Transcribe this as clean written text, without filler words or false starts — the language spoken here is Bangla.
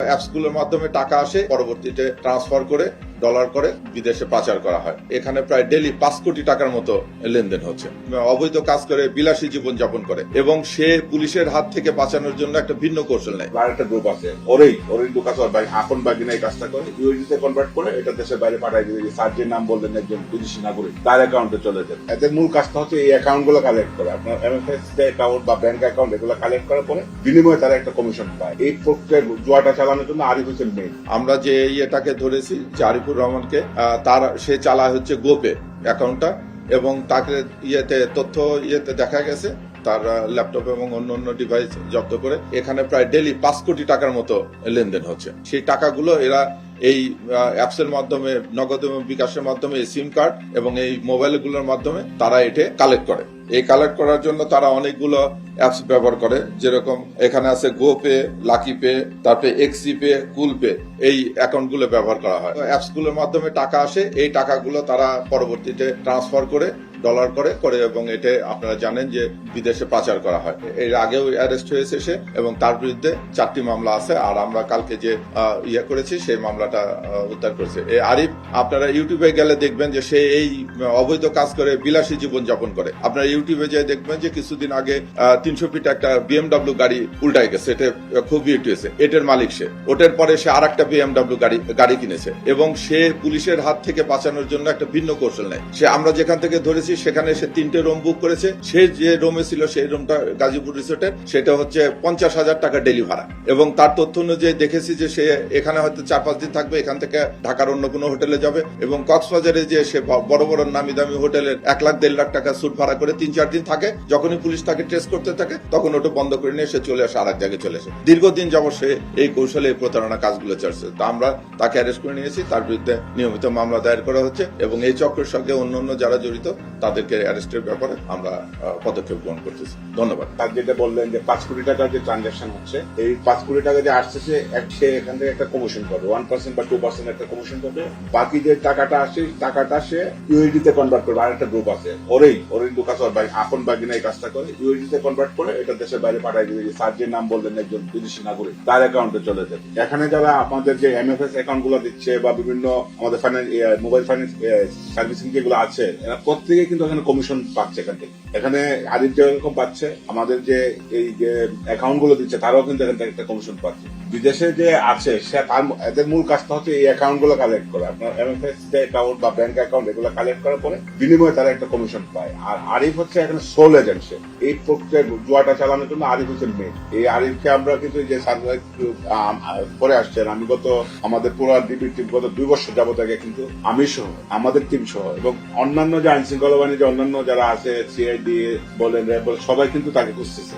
অ্যাপসগুলোর মাধ্যমে টাকা আসে, পরবর্তীতে ট্রান্সফার করে ডলার করে বিদেশে পাচার করা হয়। এখানে প্রায় ডেইলি 5 কোটি টাকার মতো লেনদেন হচ্ছে। অবৈধ কাজ করে বিলাসী জীবন যাপন করে এবং সে পুলিশের হাত থেকে বাঁচানোর জন্য একটা ভিন্ন কৌশল নেয়। আর একটা গ্রুপ আছে ওরেই দোকান আপন বাগিনা এই কাজটা করে ইউএসডিতে কনভার্ট করে এটা দেশের বাইরে পাঠায় দিবে। সার্জের নাম বললেন একজন বিদেশি নাগরিক, তার অ্যাকাউন্টে চলে যায়। এদের মূল কাজটা হচ্ছে এই অ্যাকাউন্ট গুলো কালেক্ট করে, আপনার এমএফএস অ্যাকাউন্ট বা ব্যাংক অ্যাকাউন্ট এগুলো কালেক্ট করার পরে বিনিময়ে তারা একটা কমিশন পায়। এই প্রক্রিয়ার জুয়াটা চালানোর জন্য আরিফ হোসেন মেইন। আমরা যে ইয়েটাকে ধরেছি যে আরিফুর রহমানকে, তার সে চালায় হচ্ছে গোপে অ্যাকাউন্টটা এবং তাকে তথ্য দেখা গেছে তার ল্যাপটপ এবং অন্য ডিভাইস জব্দ করে এখানে প্রায় ডেইলি 5 কোটি টাকার মতো লেনদেন হচ্ছে। সেই টাকাগুলো এরা এই অ্যাপসের মাধ্যমে, নগদ এবং বিকাশের মাধ্যমে, এই সিম কার্ড এবং এই মোবাইলগুলোর মাধ্যমে তারা এটা কালেক্ট করে। এই কালেক্ট করার জন্য তারা অনেকগুলো অ্যাপস ব্যবহার করে, যেরকম এখানে আছে গো পে, লাকি পে, তারপরে এক্সি পে, কুল পে, এই অ্যাকাউন্ট গুলো ব্যবহার করা হয়। অ্যাপস গুলোর মাধ্যমে টাকা আসে, এই টাকাগুলো তারা পরবর্তীতে ট্রান্সফার করে ডলার করে এবং এটা আপনারা জানেন যে বিদেশে পাচার করা হয়। এর আগেও অ্যারেস্ট হয়েছে সে এবং তার বিরুদ্ধে 4টি মামলা আছে। আর আমরা কালকে যে করেছি সেই মামলাটা উদ্ধার করেছে। এই আরিফ, আপনারা ইউটিউবে গেলে দেখবেন যে সে এই অবৈধ কাজ করে বিলাসী জীবন যাপন করে। আপনারা ইউটিউবে যে দেখবেন যে কিছুদিন আগে 300 ফিট একটা BMW গাড়ি উল্টায় গেছে, এটা খুব হিট হয়েছে। এটার মালিক সে। ওটার পরে সে আর একটা BMW গাড়ি কিনেছে এবং সে পুলিশের হাত থেকে বাঁচানোর জন্য একটা ভিন্ন কৌশল নেয়। সে আমরা যেখান থেকে ধরেছি সেখানে সে 3টে রুম বুক করেছে। সে যে রুমে ছিল সেই রুমটা গাজীপুর রিসোর্টের, সেটা হচ্ছে 50,000 টাকা ডেলি ভাড়া এবং তার তথ্য অনুযায়ী দেখেছি যে সে এখানে হয়তো 4-5 দিন থাকবে, এখান থেকে ঢাকার অন্য কোনো হোটেলে যাবে এবং কক্সবাজারে যে সে বড় বড় নামি দামি হোটেলের 1 লাখ 1.5 লাখ টাকা সুট ভাড়া করে 3-4 দিন থাকে। যখনই পুলিশ তাকে ট্রেস করতে থাকে তখন ওটা বন্ধ করে নিয়ে সে চলে আসে, আর এক জায়গায় চলে আসে। দীর্ঘদিন যাবত সে এই কৌশলে এই প্রতারণা কাজগুলো চলছে। তা আমরা তাকে অ্যারেস্ট করে নিয়েছি, তার বিরুদ্ধে নিয়মিত মামলা দায়ের করা হচ্ছে এবং এই চক্রের সঙ্গে অন্য যারা জড়িত তাদেরকে অ্যারেস্টের ব্যাপারে আমরা পদক্ষেপ গ্রহণ করতেছি। ধন্যবাদ। তার যেটা বললেন যে 5 কোটি টাকার যে ট্রানজাকশন হচ্ছে, এই 5 কোটি টাকা যে আসছে সে এখান থেকে একটা কমিশন পাবে, 1% বা 2% একটা কমিশন পাবে। বাকি যে টাকাটা আসে টাকাটা সে ইউএসডিতে কনভার্ট করবে। আর একটা গ্রুপ আছে ওরেই দোকান আপন বাগিনা এই কাজটা করে ইউএসডিতে কনভার্ট করে এটা দেশের বাইরে পাঠায় দিবে। সার্জের নাম বললেন একজন বিদেশি নাগরিক, তার অ্যাকাউন্টে চলে যাবে। এখানে যারা আমাদের যে এমএফএস অ্যাকাউন্ট গুলো দিচ্ছে বা বিভিন্ন আমাদের মোবাইল ফাইন্যান্স সার্ভিসিং যেগুলো আছে, এরা প্রত্যেকে কিন্তু এখানে কমিশন পাচ্ছে। এখান থেকে এখানে আরিফ যেরকম পাচ্ছে, আমাদের যে এই যে অ্যাকাউন্ট গুলো দিচ্ছে তারাও কিন্তু এখান থেকে একটা কমিশন পাচ্ছে। বিদেশে যে আছে সে এদের মূল কাজটা হচ্ছে এই অ্যাকাউন্ট গুলো কালেক্ট করে, আপনার এমএফএস অ্যাকাউন্ট বা ব্যাংক অ্যাকাউন্ট এগুলো কালেক্ট করার পরে বিনিময়ে তারা একটা কমিশন পায়। আর আরিফ হচ্ছে এখানে সোল এজেন্ট। সে এই প্রক্রিয়ার জুয়াটা চালানোর জন্য আরিফ হোসেন মেইন। এই আরিফকে আমরা কিন্তু যে সার্ভাইভ করে আসছেন, আমি আমাদের পুরো ডিবি টিম গত 2 বছর যাবত আগে কিন্তু আমি সহ আমাদের টিম সহ এবং অন্যান্য যে আইন শৃঙ্খলা বাহিনী যে অন্যান্য যারা আছে, সিআইডি বলেন, র্যাব বলেন, সবাই কিন্তু তাকে খুঁজতেছে।